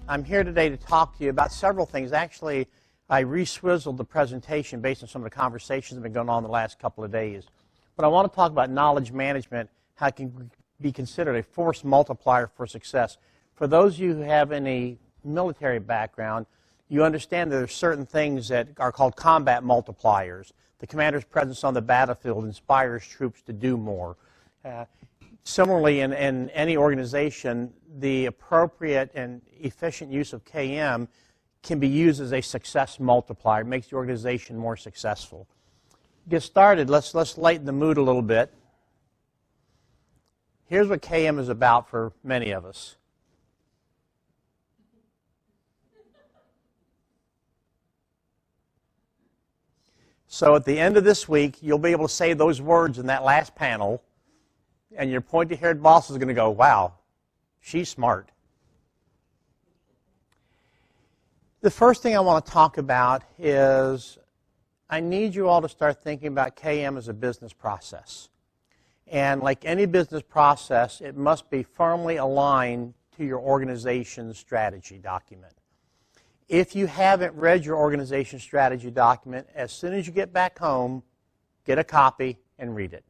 I'm here today to talk to you about several things. Actually, I re-swizzled the presentation based on some of the conversations that have been going on the last couple of days. But I want to talk about knowledge management, how it can be considered a force multiplier for success. For those of you who have any military background, you understand that there are certain things that are called combat multipliers. The commander's presence on the battlefield inspires troops to do more. Similarly, in any organization, the appropriate and efficient use of KM can be used as a success multiplier. It makes the organization more successful. Get started. Let's lighten the mood a little bit. Here's what KM is about for many of us. So at the end of this week, you'll be able to say those words in that last panel, and your pointy-haired boss is going to go, wow, she's smart. The first thing I want to talk about is I need you all to start thinking about KM as a business process. And like any business process, it must be firmly aligned to your organization's strategy document. If you haven't read your organization strategy document, as soon as you get back home, get a copy and read it.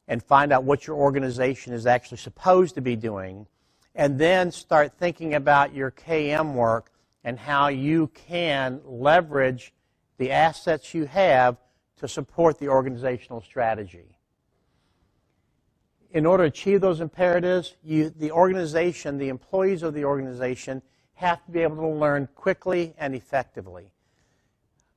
And find out what your organization is actually supposed to be doing. And then start thinking about your KM work and how you can leverage the assets you have to support the organizational strategy. In order to achieve those imperatives, the organization, the employees of the organization, have to be able to learn quickly and effectively.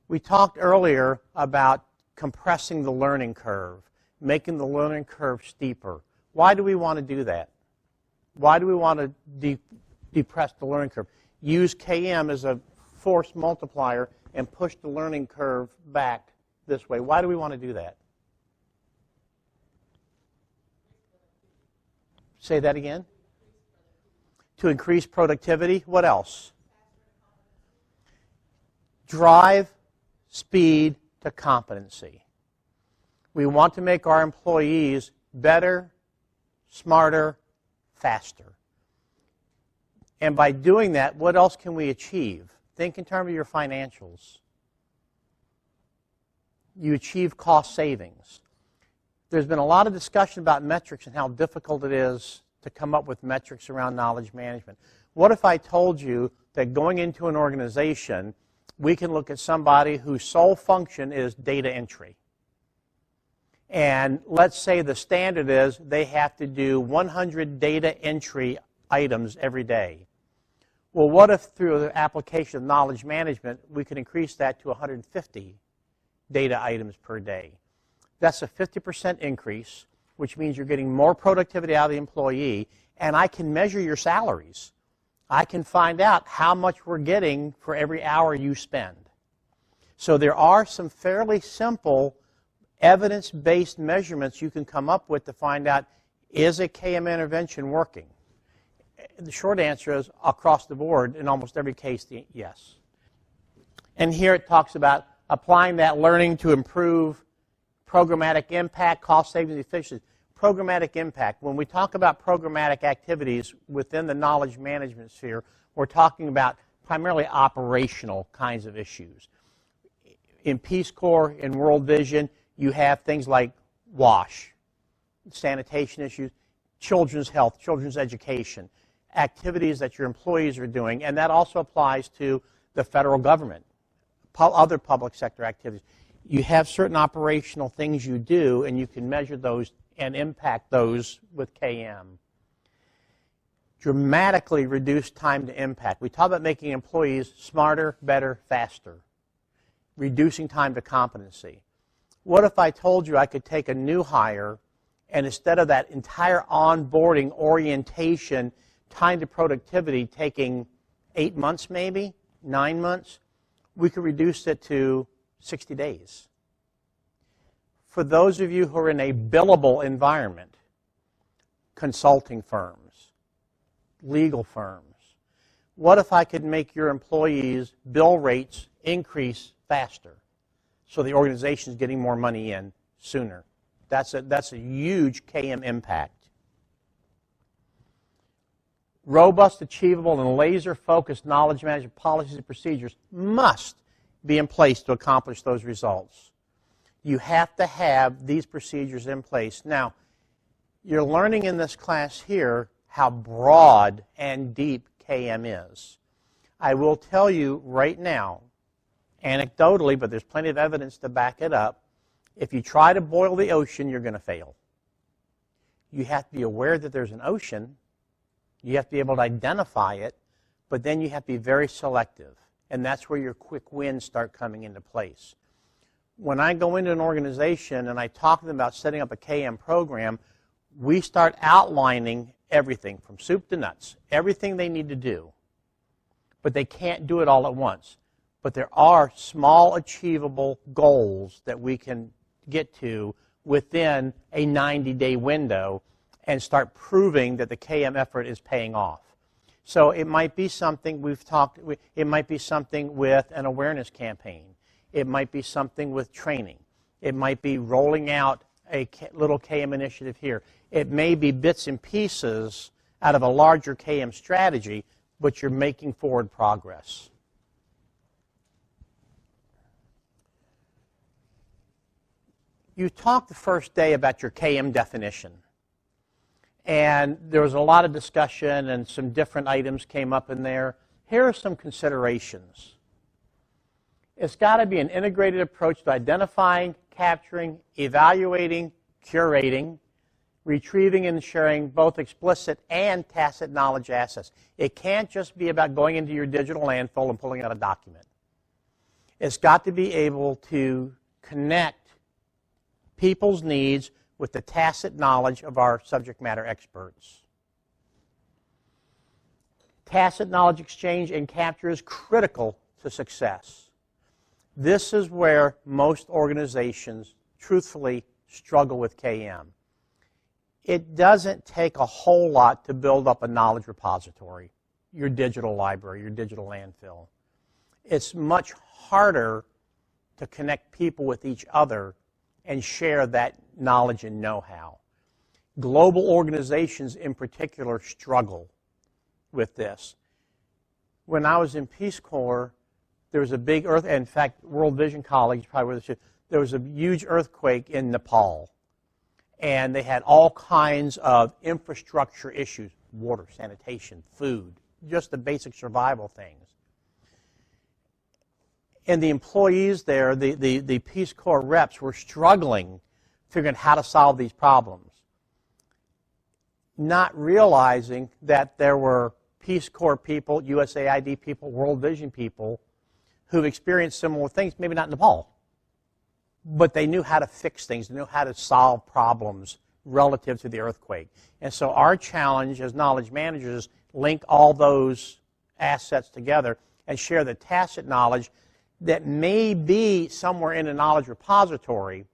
We talked earlier about compressing the learning curve, making the learning curve steeper. Why do we want to do that? Why do we want to depress the learning curve? Use KM as a force multiplier and push the learning curve back this way. Why do we want to do that? Say that again. To increase productivity. What else? Drive speed to competency. We want to make our employees better, smarter, faster. And by doing that, what else can we achieve? Think in terms of your financials. You achieve cost savings. There's been a lot of discussion about metrics and how difficult it is to come up with metrics around knowledge management. What if I told you that going into an organization, we can look at somebody whose sole function is data entry? And let's say the standard is they have to do 100 data entry items every day. Well, what if through the application of knowledge management, we could increase that to 150 data items per day? That's a 50% increase, which means you're getting more productivity out of the employee, and I can measure your salaries. I can find out how much we're getting for every hour you spend. So there are some fairly simple evidence-based measurements you can come up with to find out, is a KM intervention working? The short answer is, across the board, in almost every case, yes. And here it talks about applying that learning to improve programmatic impact, cost savings, efficiency. Programmatic impact. When we talk about programmatic activities within the knowledge management sphere, we're talking about primarily operational kinds of issues. In Peace Corps, in World Vision, you have things like WASH, sanitation issues, children's health, children's education, activities that your employees are doing, and that also applies to the federal government, other public sector activities. You have certain operational things you do, and you can measure those and impact those with KM. Dramatically reduce time to impact. We talk about making employees smarter, better, faster, reducing time to competency. What if I told you I could take a new hire, and instead of that entire onboarding orientation, time to productivity taking 8 months maybe, 9 months, we could reduce it to 60 days. For those of you who are in a billable environment, consulting firms, legal firms, what if I could make your employees' bill rates increase faster so the organization is getting more money in sooner? That's a huge KM impact. Robust, achievable, and laser-focused knowledge management policies and procedures must be in place to accomplish those results. You have to have these procedures in place. Now, you're learning in this class here how broad and deep KM is. I will tell you right now, anecdotally, but there's plenty of evidence to back it up, if you try to boil the ocean, you're going to fail. You have to be aware that there's an ocean. You have to be able to identify it, but then you have to be very selective. And that's where your quick wins start coming into place. When I go into an organization and I talk to them about setting up a KM program, we start outlining everything from soup to nuts, everything they need to do. But they can't do it all at once. But there are small, achievable goals that we can get to within a 90-day window and start proving that the KM effort is paying off. So it might be something it might be something with an awareness campaign. It might be something with training. It might be rolling out a little KM initiative here. It may be bits and pieces out of a larger KM strategy, but you're making forward progress. You talked the first day about your KM definition. And there was a lot of discussion and some different items came up in there. Here are some considerations. It's got to be an integrated approach to identifying, capturing, evaluating, curating, retrieving and sharing both explicit and tacit knowledge assets. It can't just be about going into your digital landfill and pulling out a document. It's got to be able to connect people's needs with the tacit knowledge of our subject matter experts. Tacit knowledge exchange and capture is critical to success. This is where most organizations, truthfully, struggle with KM. It doesn't take a whole lot to build up a knowledge repository, your digital library, your digital landfill. It's much harder to connect people with each other and share that knowledge and know-how. Global organizations in particular struggle with this. When I was in Peace Corps, there was a big in fact, World Vision College, probably there was a huge earthquake in Nepal. And they had all kinds of infrastructure issues, water, sanitation, food, just the basic survival things. And the employees there, the Peace Corps reps, were struggling figuring out how to solve these problems, not realizing that there were Peace Corps people, USAID people, World Vision people who've experienced similar things, maybe not in Nepal, but they knew how to fix things, they knew how to solve problems relative to the earthquake. And so our challenge as knowledge managers is link all those assets together and share the tacit knowledge that may be somewhere in a knowledge repository,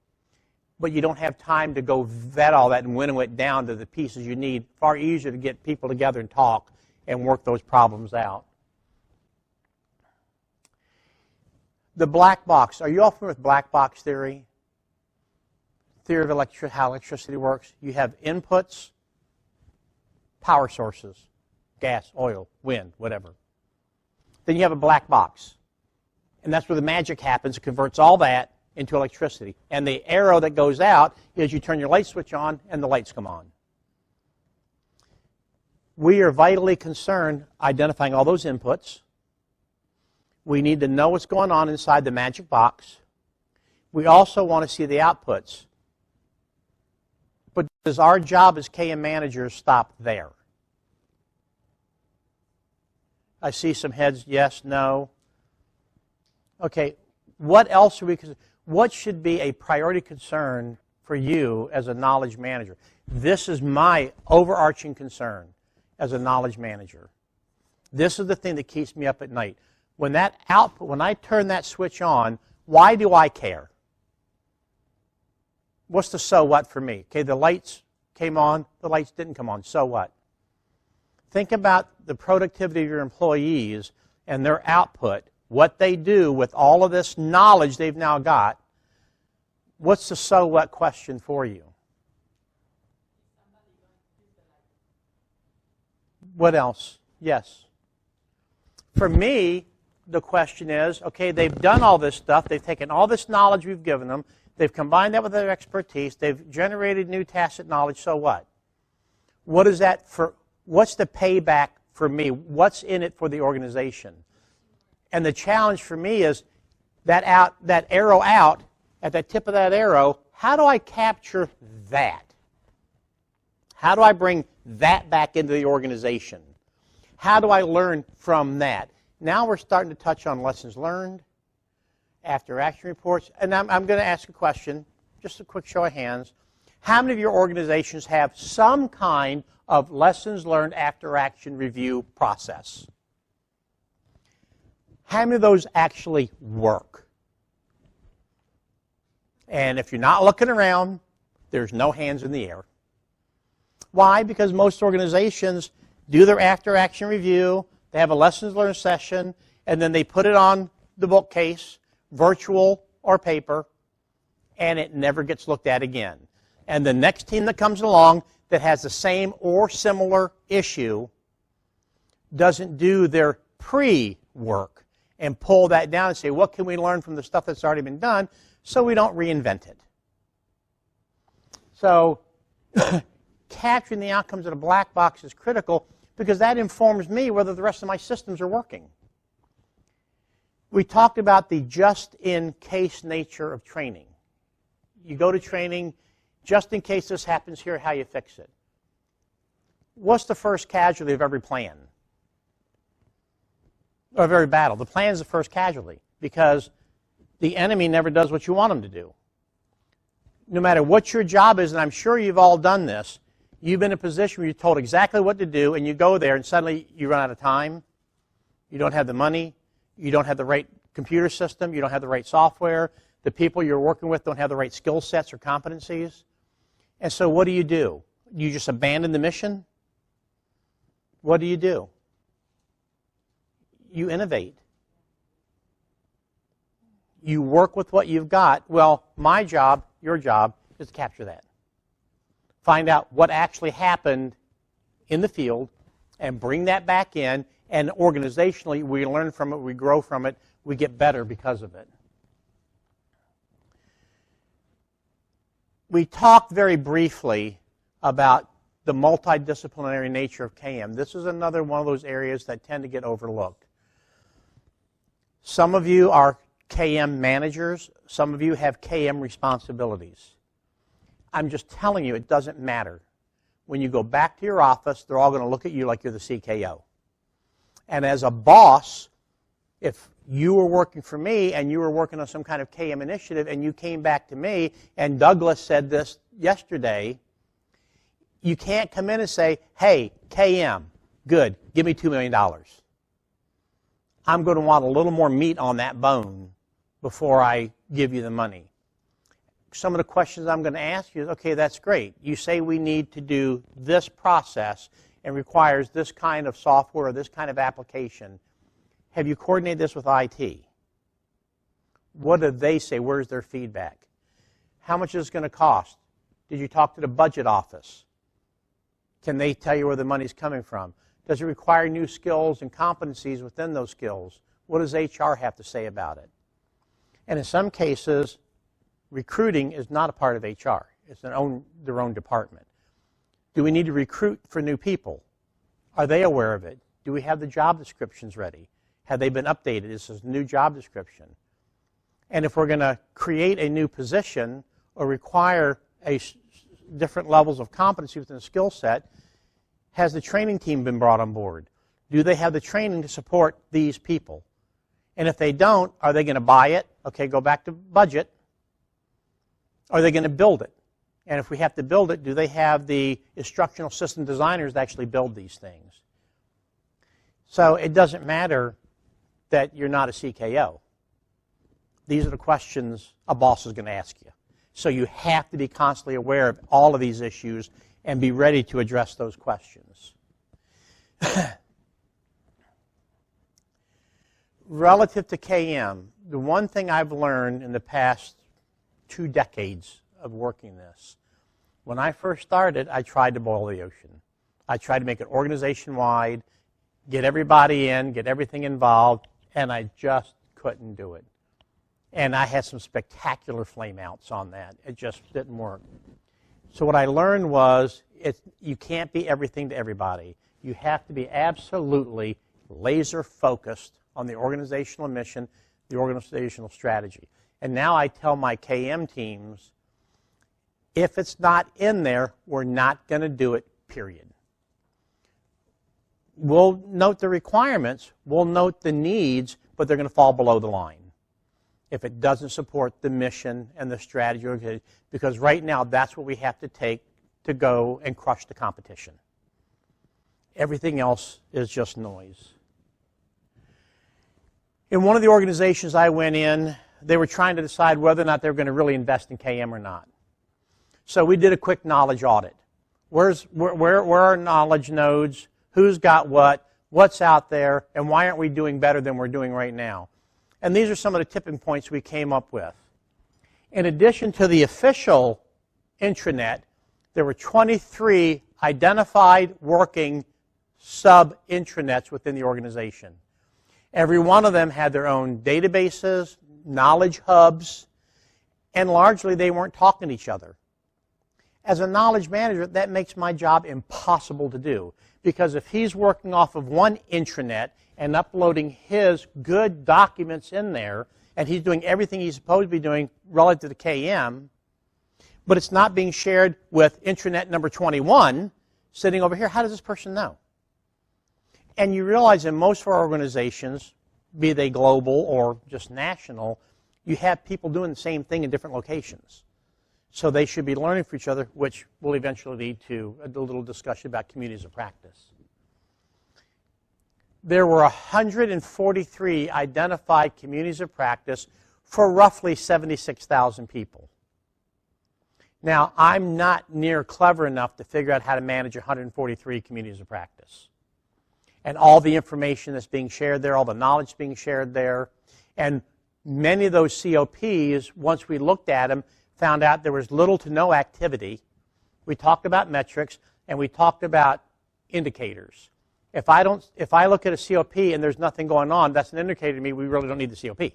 but you don't have time to go vet all that and winnow it down to the pieces you need. Far easier to get people together and talk and work those problems out. The black box. Are you all familiar with black box theory? Theory of how electricity works. You have inputs, power sources, gas, oil, wind, whatever. Then you have a black box. And that's where the magic happens. It converts all that into electricity. And the arrow that goes out is you turn your light switch on and the lights come on. We are vitally concerned identifying all those inputs. We need to know what's going on inside the magic box. We also want to see the outputs. But does our job as KM managers stop there? I see some heads, yes, no. Okay, what else what should be a priority concern for you as a knowledge manager? This is my overarching concern as a knowledge manager. This is the thing that keeps me up at night. When that output, when I turn that switch on, why do I care? What's the so what for me? Okay, the lights came on, the lights didn't come on, so what? Think about the productivity of your employees and their output, what they do with all of this knowledge they've now got. What's the so what question for you? What else? Yes. For me, the question is, okay, they've done all this stuff. They've taken all this knowledge we've given them. They've combined that with their expertise. They've generated new tacit knowledge. So what? What is that for? What's the payback for me? What's in it for the organization? And the challenge for me is that arrow out, at the tip of that arrow, how do I capture that? How do I bring that back into the organization? How do I learn from that? Now we're starting to touch on lessons learned, after action reports, and I'm going to ask a question, just a quick show of hands. How many of your organizations have some kind of lessons learned after action review process? How many of those actually work? And if you're not looking around, there's no hands in the air. Why? Because most organizations do their after action review, they have a lessons learned session, and then they put it on the bookcase, virtual or paper, and it never gets looked at again. And the next team that comes along that has the same or similar issue doesn't do their pre-work and pull that down and say, what can we learn from the stuff that's already been done so we don't reinvent it? So capturing the outcomes of a black box is critical because that informs me whether the rest of my systems are working. We talked about the just-in-case nature of training. You go to training, just in case this happens here, how you fix it. What's the first casualty of every plan? Or of every battle? The plan is the first casualty because the enemy never does what you want him to do. No matter what your job is, and I'm sure you've all done this, you've been in a position where you're told exactly what to do, and you go there, and suddenly you run out of time. You don't have the money. You don't have the right computer system. You don't have the right software. The people you're working with don't have the right skill sets or competencies. And so what do? You just abandon the mission? What do? You innovate. You work with what you've got. Well, my job, your job, is to capture that. Find out what actually happened in the field and bring that back in, and organizationally we learn from it, we grow from it, we get better because of it. We talked very briefly about the multidisciplinary nature of KM. This is another one of those areas that tend to get overlooked. Some of you are KM managers. Some of you have KM responsibilities. I'm just telling you, it doesn't matter. When you go back to your office, they're all going to look at you like you're the CKO. And as a boss, if you were working for me and you were working on some kind of KM initiative and you came back to me, and Douglas said this yesterday, you can't come in and say, hey, KM, good, give me $2 million. I'm going to want a little more meat on that bone before I give you the money. Some of the questions I'm going to ask you is, okay, that's great. You say we need to do this process and requires this kind of software or this kind of application. Have you coordinated this with IT? What do they say? Where's their feedback? How much is it going to cost? Did you talk to the budget office? Can they tell you where the money's coming from? Does it require new skills and competencies within those skills? What does HR have to say about it? And in some cases, recruiting is not a part of HR. It's their own department. Do we need to recruit for new people? Are they aware of it? Do we have the job descriptions ready? Have they been updated? This is a new job description. And if we're going to create a new position or require different levels of competency within a skill set, has the training team been brought on board? Do they have the training to support these people? And if they don't, are they going to buy it? Okay, go back to budget. Are they going to build it? And if we have to build it, do they have the instructional system designers to actually build these things? So it doesn't matter that you're not a CKO. These are the questions a boss is going to ask you. So you have to be constantly aware of all of these issues and be ready to address those questions. Relative to KM, the one thing I've learned in the past 2 decades of working this, when I first started, I tried to boil the ocean. I tried to make it organization-wide, get everybody in, get everything involved, and I just couldn't do it. And I had some spectacular flame-outs on that. It just didn't work. So what I learned was you can't be everything to everybody. You have to be absolutely laser-focused on the organizational mission, the organizational strategy. And now I tell my KM teams, if it's not in there, we're not going to do it, period. We'll note the requirements, we'll note the needs, but they're going to fall below the line if it doesn't support the mission and the strategy, because right now that's what we have to take to go and crush the competition. Everything else is just noise. In one of the organizations I went in, they were trying to decide whether or not they were going to really invest in KM or not. So we did a quick knowledge audit. Where are knowledge nodes? Who's got what? What's out there? And why aren't we doing better than we're doing right now? And these are some of the tipping points we came up with. In addition to the official intranet, there were 23 identified working sub-intranets within the organization. Every one of them had their own databases, knowledge hubs, and largely they weren't talking to each other. As a knowledge manager, that makes my job impossible to do, because if he's working off of one intranet and uploading his good documents in there, and he's doing everything he's supposed to be doing relative to KM, but it's not being shared with intranet number 21 sitting over here, how does this person know? And you realize in most of our organizations, be they global or just national, you have people doing the same thing in different locations. So they should be learning from each other, which will eventually lead to a little discussion about communities of practice. There were 143 identified communities of practice for roughly 76,000 people. Now, I'm not near clever enough to figure out how to manage 143 communities of practice. And all the information that's being shared there, all the knowledge being shared there. And many of those COPs, once we looked at them, found out there was little to no activity. We talked about metrics, and we talked about indicators. If I look at a COP and there's nothing going on, that's an indicator to me we really don't need the COP.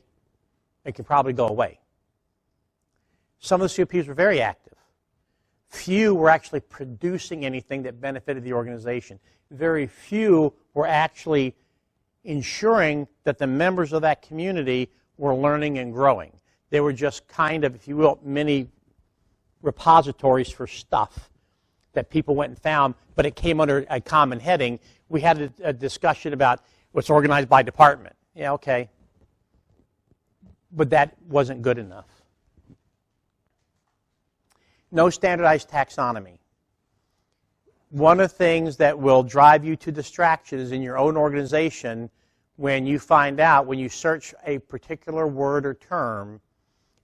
It can probably go away. Some of the COPs were very active. Few were actually producing anything that benefited the organization. Very few were actually ensuring that the members of that community were learning and growing. They were just kind of, if you will, mini repositories for stuff that people went and found, but it came under a common heading. We had a discussion about what's organized by department. Yeah, okay. But that wasn't good enough. No standardized taxonomy. One of the things that will drive you to distraction is in your own organization when you find out, when you search a particular word or term,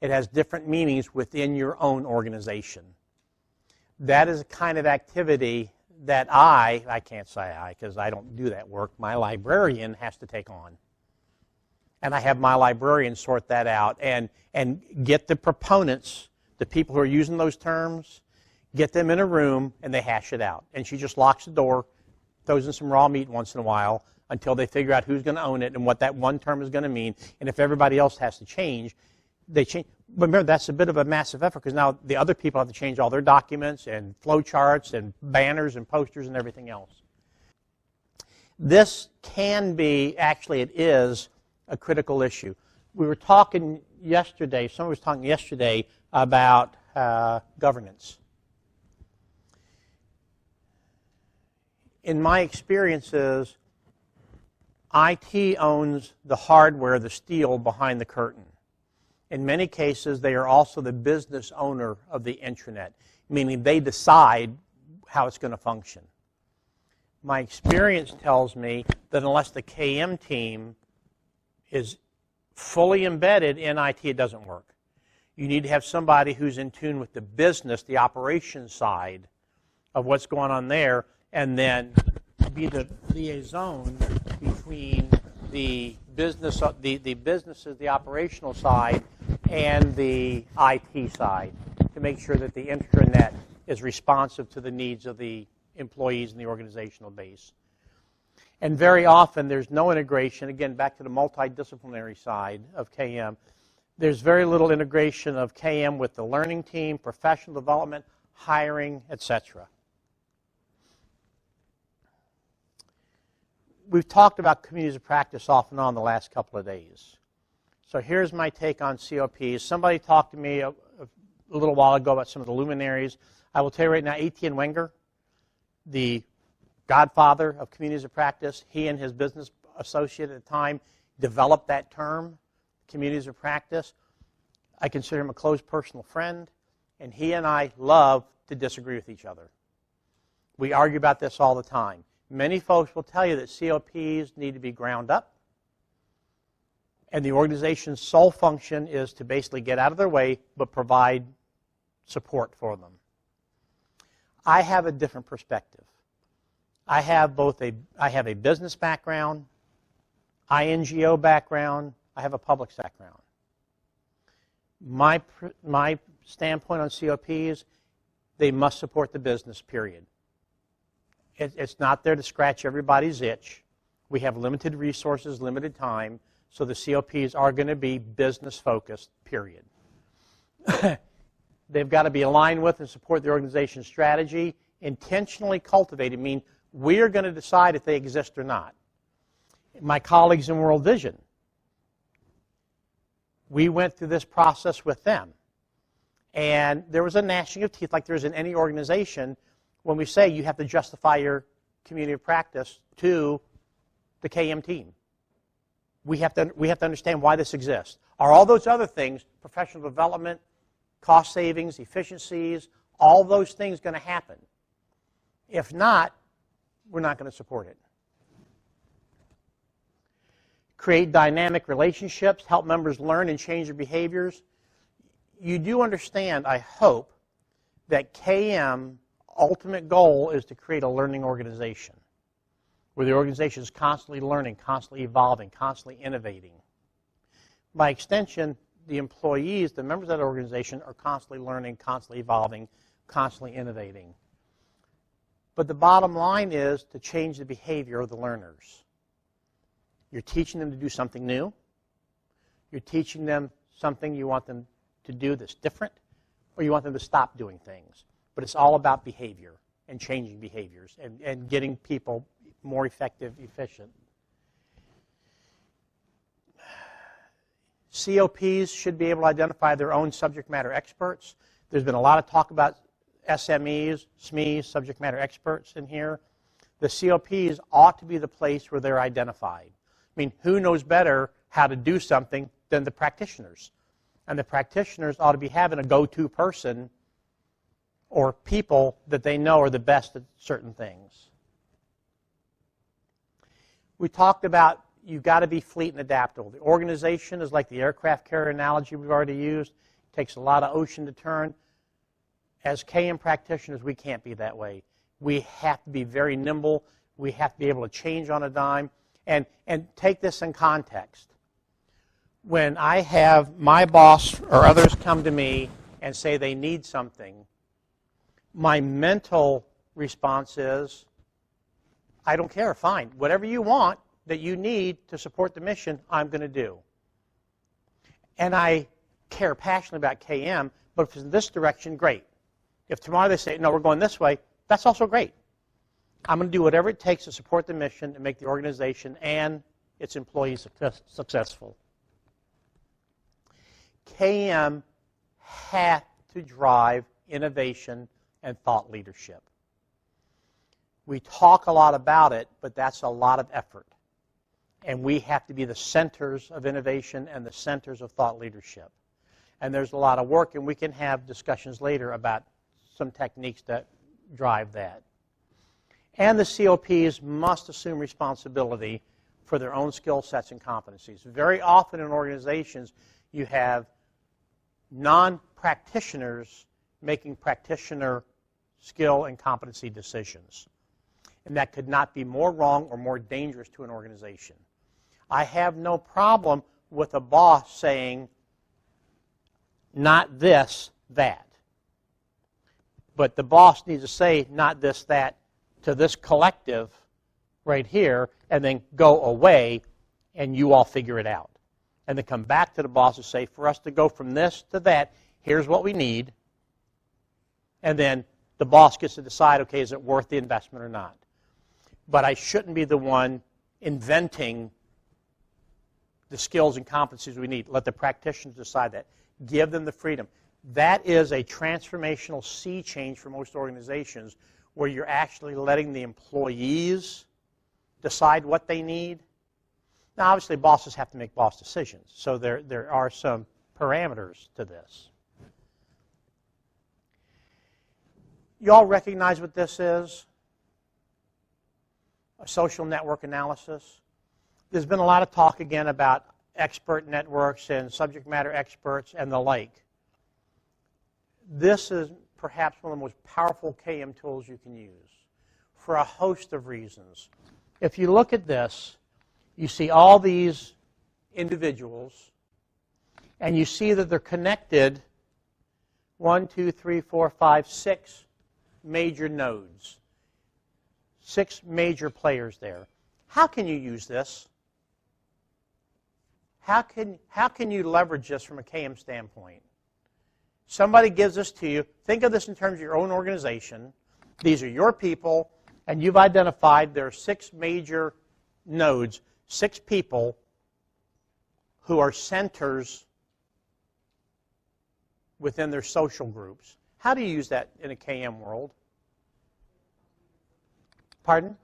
it has different meanings within your own organization. That is a kind of activity that I can't say I because I don't do that work, my librarian has to take on. And I have my librarian sort that out and get the proponents, the people who are using those terms, get them in a room and they hash it out. And she just locks the door, throws in some raw meat once in a while until they figure out who's going to own it and what that one term is going to mean. And if everybody else has to change, they change. But remember, that's a bit of a massive effort because now the other people have to change all their documents and flow charts and banners and posters and everything else. This can be, actually it is, a critical issue. We were talking yesterday, someone was talking yesterday about governance. In my experiences, IT owns the hardware, the steel behind the curtain. In many cases, they are also the business owner of the intranet, meaning they decide how it's going to function. My experience tells me that unless the KM team is fully embedded in IT, it doesn't work. You need to have somebody who's in tune with the business, the operations side of what's going on there, and then be the liaison between the business, the businesses, the operational side, and the IT side to make sure that the intranet is responsive to the needs of the employees in the organizational base. And very often there's no integration, again, back to the multidisciplinary side of KM. There's very little integration of KM with the learning team, professional development, hiring, etc. We've talked about communities of practice off and on the last couple of days. So here's my take on COPs. Somebody talked to me a little while ago about some of the luminaries. I will tell you right now, Etienne Wenger, the godfather of communities of practice, he and his business associate at the time developed that term, communities of practice. I consider him a close personal friend, and he and I love to disagree with each other. We argue about this all the time. Many folks will tell you that COPs need to be ground up, and the organization's sole function is to basically get out of their way but provide support for them. I have a different perspective. I have a business background, INGO background, I have a public background. My standpoint on COPs, they must support the business, period. It's not there to scratch everybody's itch. We have limited resources, limited time, so the COPs are going to be business-focused, period. They've got to be aligned with and support the organization's strategy, intentionally cultivated, meaning we are going to decide if they exist or not. My colleagues in World Vision, we went through this process with them. And there was a gnashing of teeth like there is in any organization when we say you have to justify your community of practice to the KM team. We have to understand why this exists. Are all those other things, professional development, cost savings, efficiencies, all those things going to happen? If not, we're not going to support it. Create dynamic relationships, help members learn and change their behaviors. You do understand, I hope, that KM ultimate goal is to create a learning organization where the organization is constantly learning, constantly evolving, constantly innovating. By extension, the employees, the members of that organization, are constantly learning, constantly evolving, constantly innovating. But the bottom line is to change the behavior of the learners. You're teaching them to do something new. You're teaching them something you want them to do that's different, or you want them to stop doing things. But it's all about behavior and changing behaviors and getting people more effective, efficient. COPs should be able to identify their own subject matter experts. There's been a lot of talk about SMEs, SMEs, subject matter experts in here. The COPs ought to be the place where they're identified. I mean, who knows better how to do something than the practitioners? And the practitioners ought to be having a go-to person or people that they know are the best at certain things. We talked about you've got to be fleet and adaptable. The organization is like the aircraft carrier analogy we've already used. It takes a lot of ocean to turn. As KM practitioners, we can't be that way. We have to be very nimble. We have to be able to change on a dime. And take this in context. When I have my boss or others come to me and say they need something, my mental response is, I don't care, fine. Whatever you want that you need to support the mission, I'm going to do. And I care passionately about KM, but if it's in this direction, great. If tomorrow they say, no, we're going this way, that's also great. I'm going to do whatever it takes to support the mission and make the organization and its employees successful. KM has to drive innovation and thought leadership. We talk a lot about it, but that's a lot of effort. And we have to be the centers of innovation and the centers of thought leadership. And there's a lot of work, and we can have discussions later about some techniques that drive that. And the COPs must assume responsibility for their own skill sets and competencies. Very often in organizations, you have non-practitioners making practitioner skill and competency decisions. And that could not be more wrong or more dangerous to an organization. I have no problem with a boss saying, not this, that. But the boss needs to say, not this, that, to this collective right here and then go away and you all figure it out. And then come back to the boss and say, for us to go from this to that, here's what we need. And then the boss gets to decide, okay, is it worth the investment or not? But I shouldn't be the one inventing the skills and competencies we need. Let the practitioners decide that. Give them the freedom. That is a transformational sea change for most organizations where you're actually letting the employees decide what they need. Now, obviously, bosses have to make boss decisions, so there are some parameters to this. You all recognize what this is? A social network analysis. There's been a lot of talk again about expert networks and subject matter experts and the like. This is perhaps one of the most powerful KM tools you can use for a host of reasons. If you look at this, you see all these individuals, and you see that they're connected 1, 2, 3, 4, 5, 6 major nodes. 6 major players there. How can you use this? How can you leverage this from a KM standpoint? Somebody gives this to you. Think of this in terms of your own organization. These are your people, and you've identified there are 6 major nodes, 6 people who are centers within their social groups. How do you use that in a KM world? Pardon?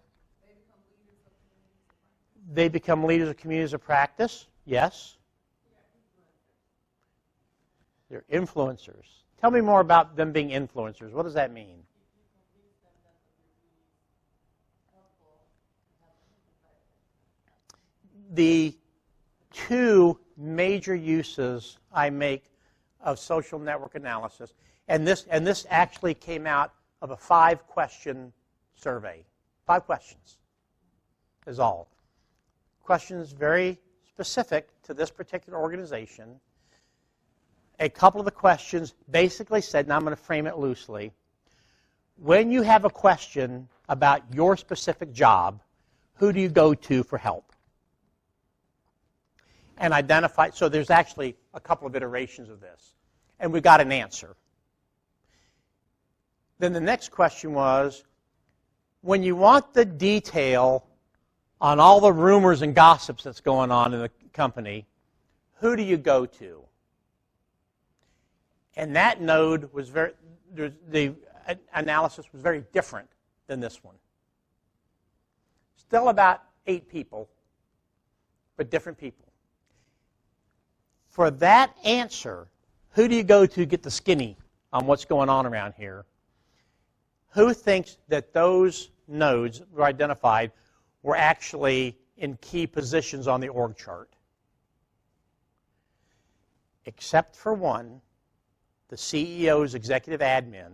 They become leaders of communities of practice. Yes. They're influencers. Tell me more about them being influencers. What does that mean? The 2 major uses I make of social network analysis, and this actually came out of a 5-question survey. 5 questions is all. Questions very specific to this particular organization. A couple of the questions basically said, and I'm going to frame it loosely, when you have a question about your specific job, who do you go to for help? And identify, so there's actually a couple of iterations of this. And we got an answer. Then the next question was, when you want the detail on all the rumors and gossips that's going on in the company, who do you go to? And that node was the analysis was very different than this one. Still about 8 people, but different people. For that answer, who do you go to get the skinny on what's going on around here? Who thinks that those nodes were identified were actually in key positions on the org chart? Except for one, the CEO's executive admin.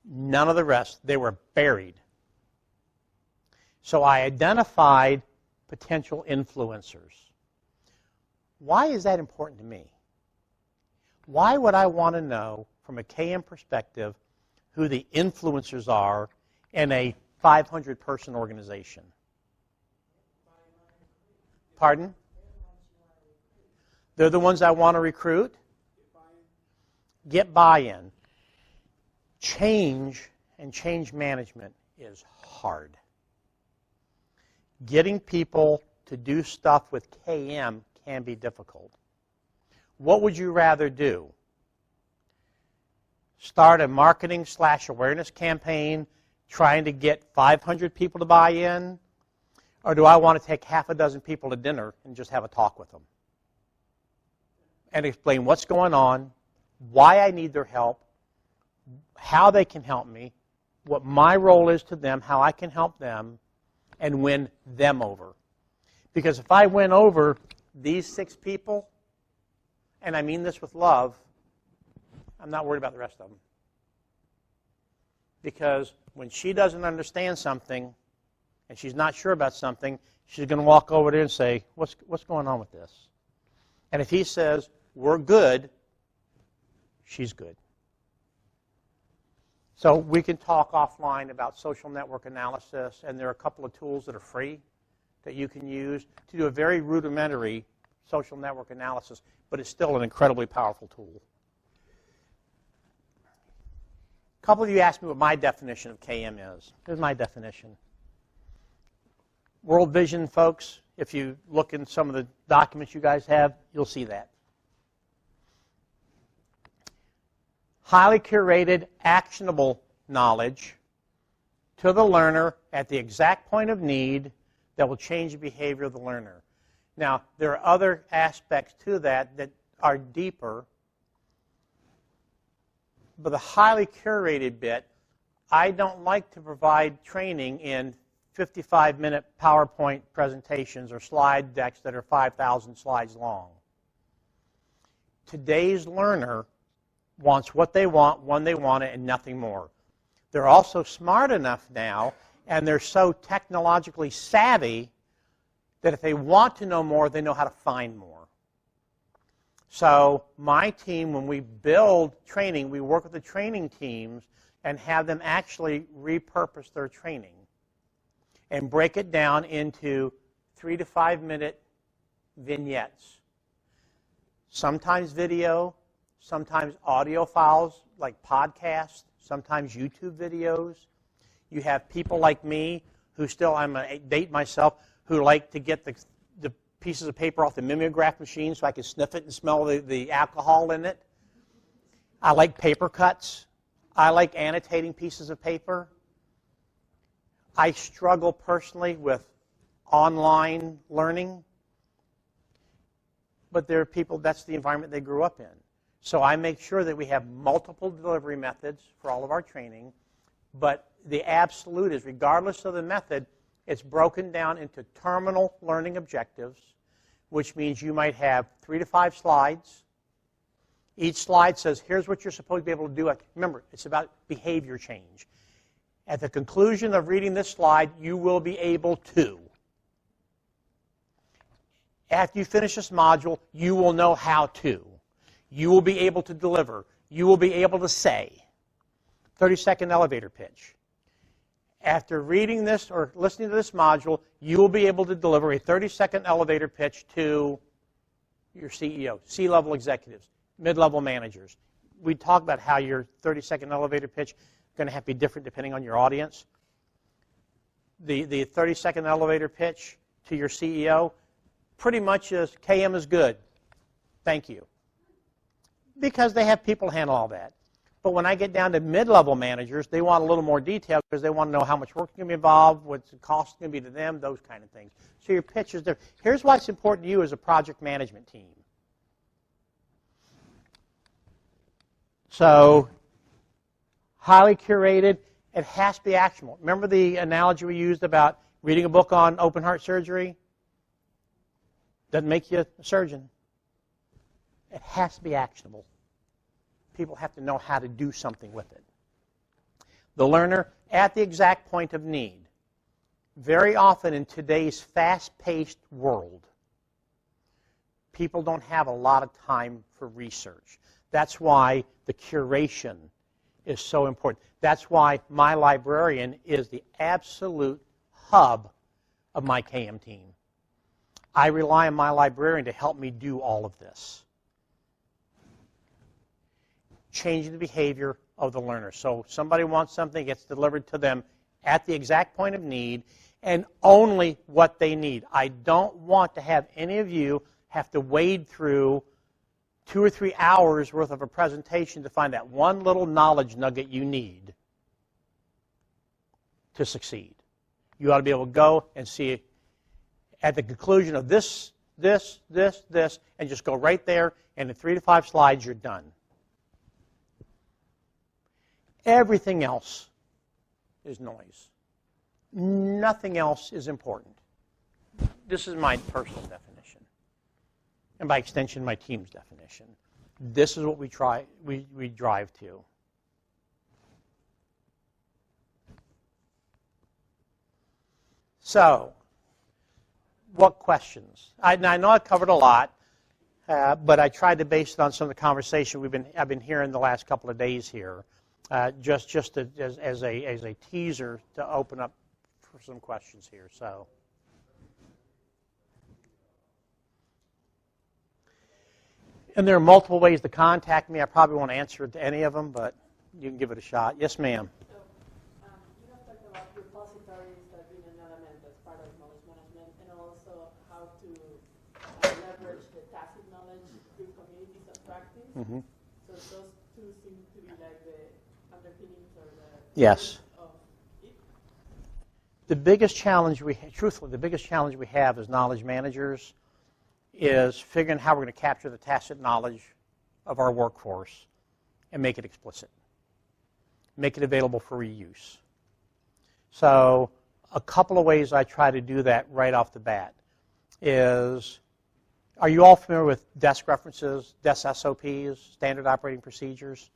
None of the rest. They were buried. So I identified potential influencers. Why is that important to me? Why would I want to know, from a KM perspective, who the influencers are in a 500-person organization? Pardon? They're the ones I want to recruit? Get buy-in. Change and change management is hard. Getting people to do stuff with KM can be difficult. What would you rather do? Start a marketing/awareness campaign trying to get 500 people to buy in? Or do I want to take half a dozen people to dinner and just have a talk with them? And explain what's going on, why I need their help, how they can help me, what my role is to them, how I can help them, and win them over. Because if I win over these 6 people, and I mean this with love, I'm not worried about the rest of them. Because when she doesn't understand something, and she's not sure about something, she's going to walk over there and say, what's going on with this? And if he says, we're good, she's good. So we can talk offline about social network analysis, and there are a couple of tools that are free that you can use to do a very rudimentary social network analysis, but it's still an incredibly powerful tool. A couple of you asked me what my definition of KM is. Here's my definition. World Vision, folks, if you look in some of the documents you guys have, you'll see that. Highly curated, actionable knowledge to the learner at the exact point of need that will change the behavior of the learner. Now, there are other aspects to that that are deeper, but the highly curated bit, I don't like to provide training in 55-minute PowerPoint presentations or slide decks that are 5,000 slides long. Today's learner wants what they want, when they want it, and nothing more. They're also smart enough now, and they're so technologically savvy that if they want to know more, they know how to find more. So my team, when we build training, we work with the training teams and have them actually repurpose their training and break it down into 3 to 5 minute vignettes. Sometimes video, sometimes audio files like podcasts, sometimes YouTube videos. You have people like me who still, I'm going to date myself, who like to get the pieces of paper off the mimeograph machine so I can sniff it and smell the alcohol in it. I like paper cuts. I like annotating pieces of paper. I struggle personally with online learning, but there are people, that's the environment they grew up in. So I make sure that we have multiple delivery methods for all of our training, but the absolute is, regardless of the method, it's broken down into terminal learning objectives, which means you might have 3 to 5 slides. Each slide says, here's what you're supposed to be able to do. Remember, it's about behavior change. At the conclusion of reading this slide, you will be able to. After you finish this module, you will know how to. You will be able to deliver. You will be able to say. 30-second elevator pitch. After reading this or listening to this module, you will be able to deliver a 30-second elevator pitch to your CEO, C-level executives, mid-level managers. We talk about how your 30-second elevator pitch is going to have to be different depending on your audience. The 30-second elevator pitch to your CEO pretty much is, KM is good. Thank you. Because they have people handle all that. But when I get down to mid-level managers, they want a little more detail because they want to know how much work is going to be involved, what's the cost going to be to them, those kind of things. So your pitch is different. Here's why it's important to you as a project management team. So highly curated, it has to be actionable. Remember the analogy we used about reading a book on open heart surgery? Doesn't make you a surgeon. It has to be actionable. People have to know how to do something with it. The learner at the exact point of need. Very often in today's fast-paced world, people don't have a lot of time for research. That's why the curation is so important. That's why my librarian is the absolute hub of my KM team. I rely on my librarian to help me do all of this. Changing the behavior of the learner. So somebody wants something, it gets delivered to them at the exact point of need and only what they need. I don't want to have any of you have to wade through 2 or 3 hours worth of a presentation to find that one little knowledge nugget you need to succeed. You ought to be able to go and see at the conclusion of this, and just go right there, and in 3 to 5 slides, you're done. Everything else is noise. Nothing else is important. This is my personal definition. And by extension, my team's definition. This is what we drive to. So, what questions? I know I covered a lot, but I tried to base it on some of the conversation I've been hearing the last couple of days here. just as a teaser to open up for some questions here. So, and there are multiple ways to contact me. I probably won't answer to any of them, but you can give it a shot. Yes, ma'am. So, you have talked about repositories that being an element as part of knowledge management, and also how to leverage the tacit knowledge through communities of practice. Mm-hmm. So those two seem to be like the underpinnings or the Yes. of it. The biggest challenge truthfully, the biggest challenge we have as knowledge managers is figuring how we're going to capture the tacit knowledge of our workforce and make it explicit. Make it available for reuse. So a couple of ways I try to do that right off the bat is, are you all familiar with desk references, desk SOPs, standard operating procedures?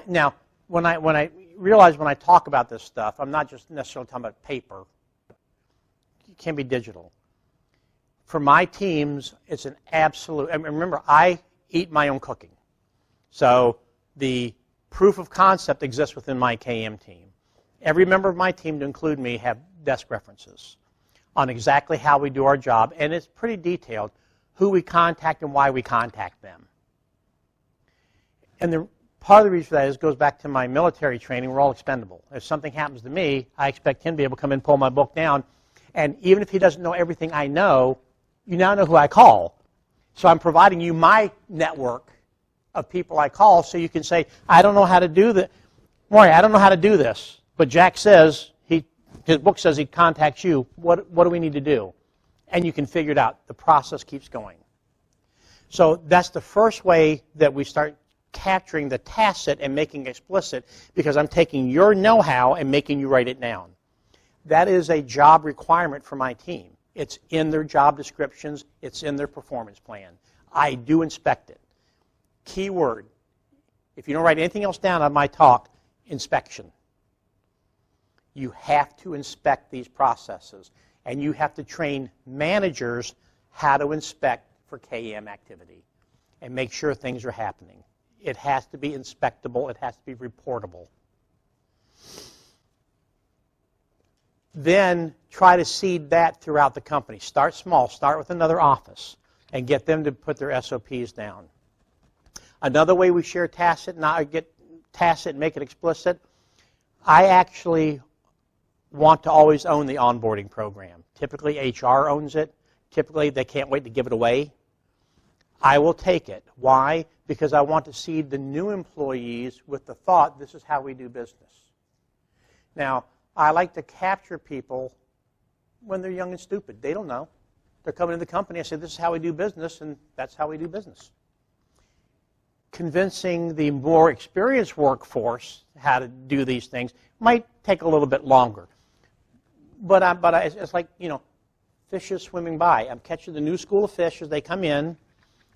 Now, when I realize when I talk about this stuff, I'm not just necessarily talking about paper. It can be digital. For my teams, it's an absolute, and remember, I eat my own cooking. So the proof of concept exists within my KM team. Every member of my team, to include me, have desk references on exactly how we do our job, and it's pretty detailed, who we contact and why we contact them. And part of the reason for that is goes back to my military training. We're all expendable. If something happens to me, I expect him to be able to come in and pull my book down, and even if he doesn't know everything I know, you now know who I call. So I'm providing you my network of people I call so you can say, I don't know how to do that. Maury, I don't know how to do this. But Jack says, his book says he contacts you. What do we need to do? And you can figure it out. The process keeps going. So that's the first way that we start capturing the tacit and making it explicit, because I'm taking your know-how and making you write it down. That is a job requirement for my team. It's in their job descriptions. It's in their performance plan. I do inspect it. Key word, if you don't write anything else down on my talk, inspection. You have to inspect these processes, and you have to train managers how to inspect for KM activity and make sure things are happening. It has to be inspectable. It has to be reportable. Then try to seed that throughout the company. Start small. Start with another office and get them to put their SOPs down. Another way we share tacit, get tacit and make it explicit, I actually want to always own the onboarding program. Typically HR owns it. Typically they can't wait to give it away. I will take it. Why? Because I want to seed the new employees with the thought, this is how we do business. Now, I like to capture people when they're young and stupid. They don't know. They're coming to the company. I say, this is how we do business, and that's how we do business. Convincing the more experienced workforce how to do these things might take a little bit longer. But it's like, fishes swimming by. I'm catching the new school of fish as they come in,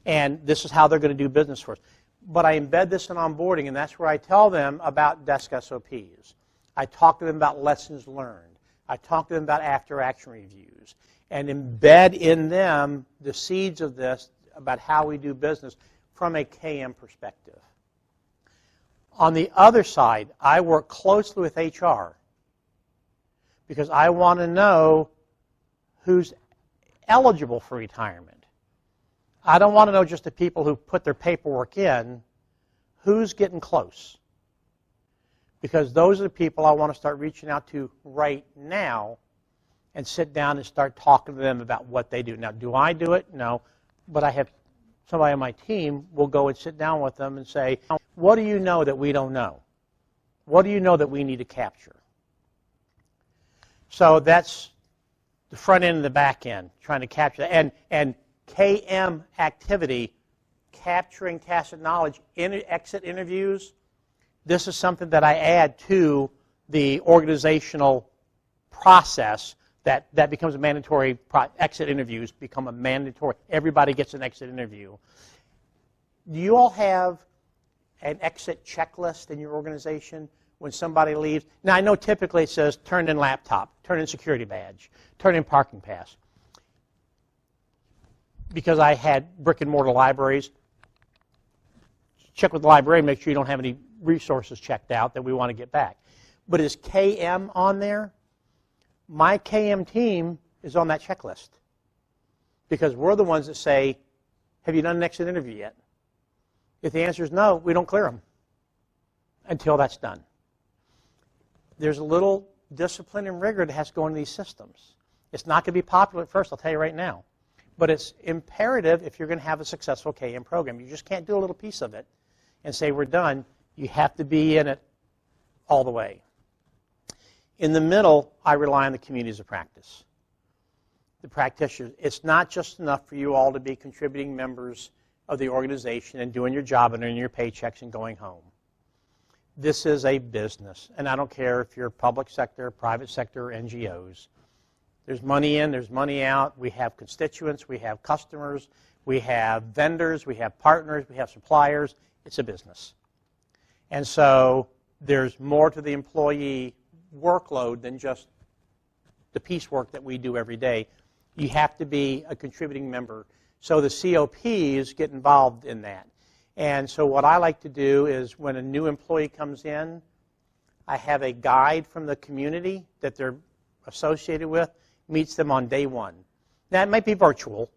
and this is how they're going to do business for us. But I embed this in onboarding, and that's where I tell them about desk SOPs. I talk to them about lessons learned. I talk to them about after-action reviews and embed in them the seeds of this about how we do business from a KM perspective. On the other side, I work closely with HR because I want to know who's eligible for retirement. I don't want to know just the people who put their paperwork in, who's getting close. Because those are the people I want to start reaching out to right now and sit down and start talking to them about what they do. Now, do I do it? No. But I have somebody on my team will go and sit down with them and say, what do you know that we don't know? What do you know that we need to capture? So that's the front end and the back end, trying to capture that. And KM activity, capturing tacit knowledge, exit interviews, this is something that I add to the organizational process that becomes a mandatory. Exit interviews become a mandatory. Everybody gets an exit interview. Do you all have an exit checklist in your organization when somebody leaves? Now, I know typically it says turn in laptop, turn in security badge, turn in parking pass. Because I had brick and mortar libraries, check with the librarian, make sure you don't have any resources checked out that we want to get back. But is KM on there? My KM team is on that checklist because we're the ones that say, have you done an exit interview yet? If the answer is no, we don't clear them until that's done. There's a little discipline and rigor that has to go into these systems. It's not going to be popular at first, I'll tell you right now. But it's imperative if you're going to have a successful KM program. You just can't do a little piece of it and say we're done. You have to be in it all the way. In the middle, I rely on the communities of practice. The practitioners. It's not just enough for you all to be contributing members of the organization and doing your job and earning your paychecks and going home. This is a business, and I don't care if you're public sector, private sector, or NGOs. There's money in, there's money out. We have constituents, we have customers, we have vendors, we have partners, we have suppliers. It's a business. And so there's more to the employee workload than just the piecework that we do every day. You have to be a contributing member. So the COPs get involved in that. And so what I like to do is when a new employee comes in, I have a guide from the community that they're associated with, meets them on day one. Now, it might be virtual,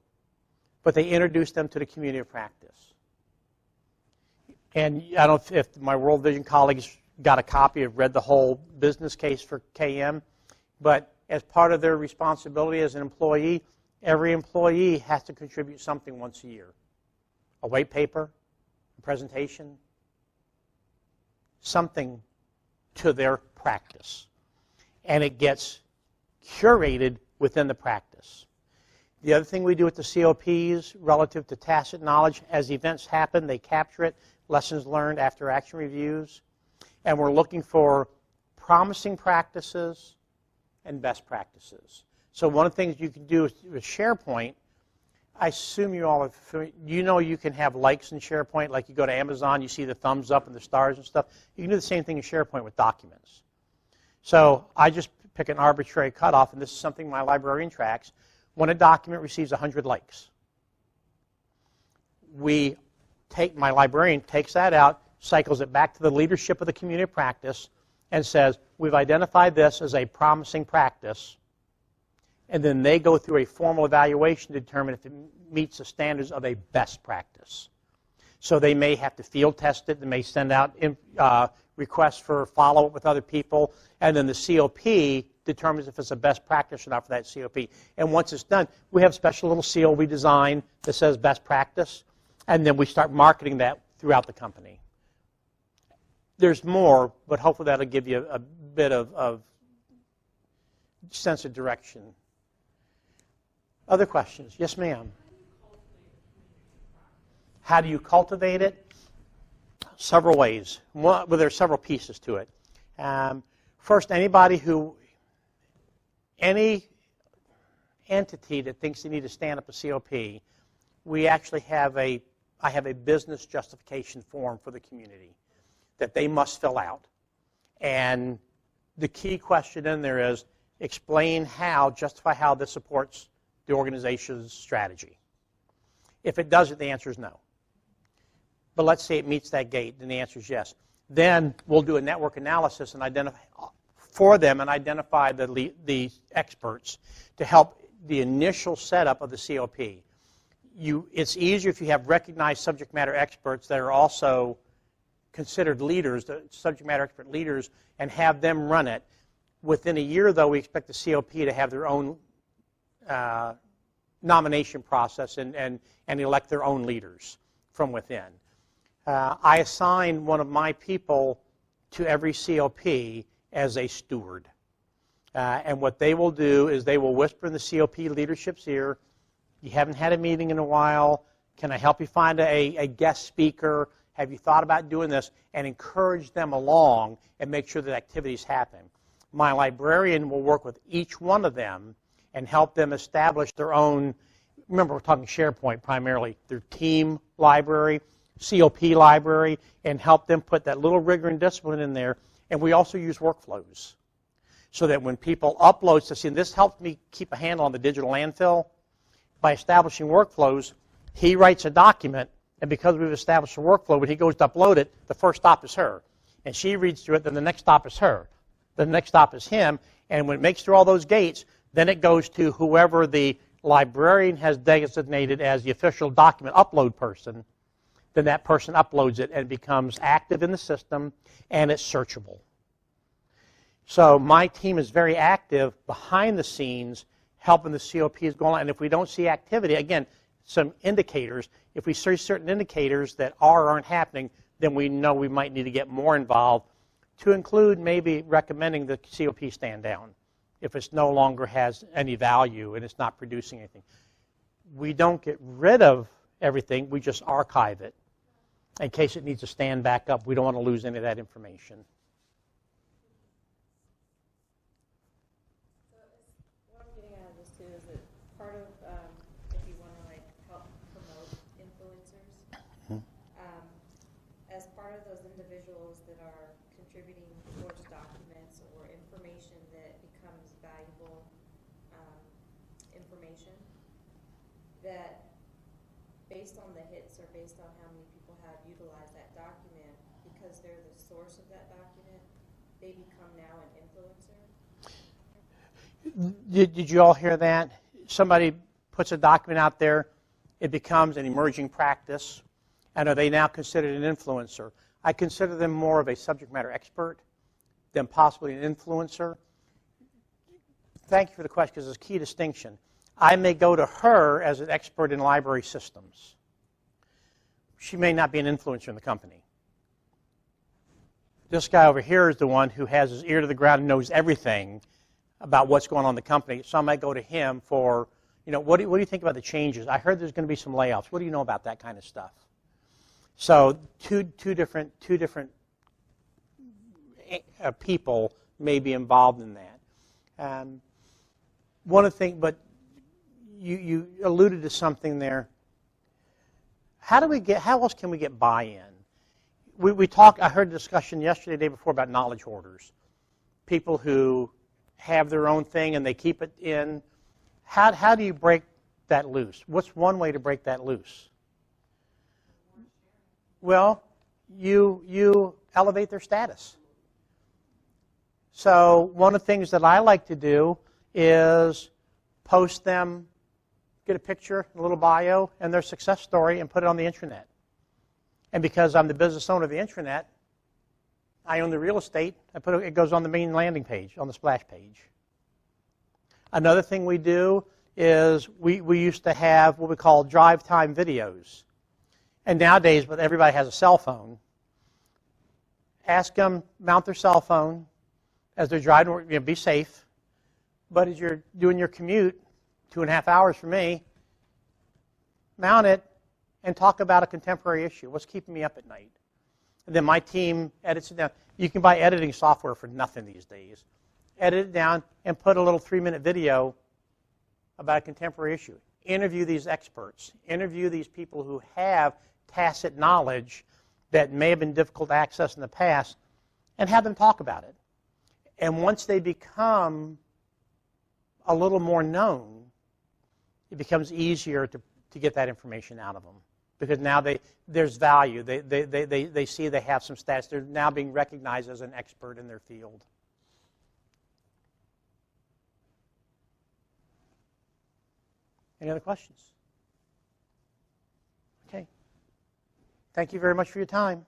but they introduce them to the community of practice. And I don't know if my World Vision colleagues got a copy or read the whole business case for KM, but as part of their responsibility as an employee, every employee has to contribute something once a year. A white paper, a presentation, something to their practice. And it gets curated within the practice. The other thing we do with the COPs relative to tacit knowledge, as events happen, they capture it, lessons learned after action reviews, and we're looking for promising practices and best practices. So one of the things you can do with SharePoint, I assume you all are familiar, you know you can have likes in SharePoint, like you go to Amazon, you see the thumbs up and the stars and stuff. You can do the same thing in SharePoint with documents. So I just pick an arbitrary cutoff, and this is something my librarian tracks. When a document receives 100 likes, my librarian takes that out, cycles it back to the leadership of the community of practice, and says, we've identified this as a promising practice, and then they go through a formal evaluation to determine if it meets the standards of a best practice. So they may have to field test it, they may send out requests for follow-up with other people, and then the COP determines if it's a best practice or not for that COP. And once it's done, we have a special little seal we design that says best practice, and then we start marketing that throughout the company. There's more, but hopefully that'll give you a bit of sense of direction. Other questions? Yes, ma'am. How do you cultivate it? Several ways. Well, there are several pieces to it. First, any entity that thinks they need to stand up a COP, we actually have I have a business justification form for the community that they must fill out. And the key question in there is justify how this supports the organization's strategy. If it doesn't, the answer is no. But let's say it meets that gate, then the answer is yes. Then we'll do a network analysis and identify the experts to help the initial setup of the COP. It's easier if you have recognized subject matter experts that are also considered leaders, the subject matter expert leaders, and have them run it. Within a year, though, we expect the COP to have their own nomination process and elect their own leaders from within. I assign one of my people to every COP as a steward. And what they will do is they will whisper in the COP leadership's ear, you haven't had a meeting in a while, can I help you find a guest speaker? Have you thought about doing this? And encourage them along and make sure that activities happen. My librarian will work with each one of them and help them establish their own, remember we're talking SharePoint primarily, their team library, COP library, and help them put that little rigor and discipline in there. And we also use workflows so that when people upload, this helps me keep a handle on the digital landfill. By establishing workflows, he writes a document, and because we've established a workflow, when he goes to upload it, the first stop is her. and she reads through it, then the next stop is her. The next stop is him, and when it makes through all those gates, then it goes to whoever the librarian has designated as the official document upload person. Then that person uploads it and becomes active in the system, and it's searchable. So my team is very active behind the scenes, helping the COPs go on. And if we don't see activity, again, some indicators, if we see certain indicators that are or aren't happening, then we know we might need to get more involved, to include maybe recommending the COP stand down if it no longer has any value and it's not producing anything. We don't get rid of everything, we just archive it in case it needs to stand back up. We don't want to lose any of that information. So what I'm getting out of this too is that part of, if you want to like help promote influencers, as part of those individuals that are contributing towards documents or information that becomes valuable information, that based on the hits or based on how many people have utilized that document, because they're the source of that document, they become now an influencer? Did you all hear that? Somebody puts a document out there, it becomes an emerging practice, and are they now considered an influencer? I consider them more of a subject matter expert than possibly an influencer. Thank you for the question, because it's a key distinction. I may go to her as an expert in library systems. She may not be an influencer in the company. This guy over here is the one who has his ear to the ground and knows everything about what's going on in the company. So I might go to him for, what do you think about the changes? I heard there's going to be some layoffs. What do you know about that kind of stuff? So two different people may be involved in that. One of the things, but you alluded to something there. How else can we get buy-in? We talked, I heard a discussion yesterday, the day before, about knowledge hoarders. People who have their own thing and they keep it in. How do you break that loose? What's one way to break that loose? Well, you elevate their status. So one of the things that I like to do is post them, get a picture, a little bio, and their success story, and put it on the intranet. And because I'm the business owner of the intranet, I own the real estate, it goes on the main landing page, on the splash page. Another thing we do is we used to have what we call drive time videos. And nowadays, but everybody has a cell phone. Ask them, mount their cell phone as they're driving, be safe. But as you're doing your commute, 2.5 hours for me, mount it and talk about a contemporary issue. What's keeping me up at night? And then my team edits it down. You can buy editing software for nothing these days. Edit it down and put a little 3-minute video about a contemporary issue. Interview these experts. Interview these people who have tacit knowledge that may have been difficult to access in the past, and have them talk about it. And once they become a little more known, it becomes easier to get that information out of them, because now there's value. They see they have some stats. They're now being recognized as an expert in their field. Any other questions? Okay. Thank you very much for your time.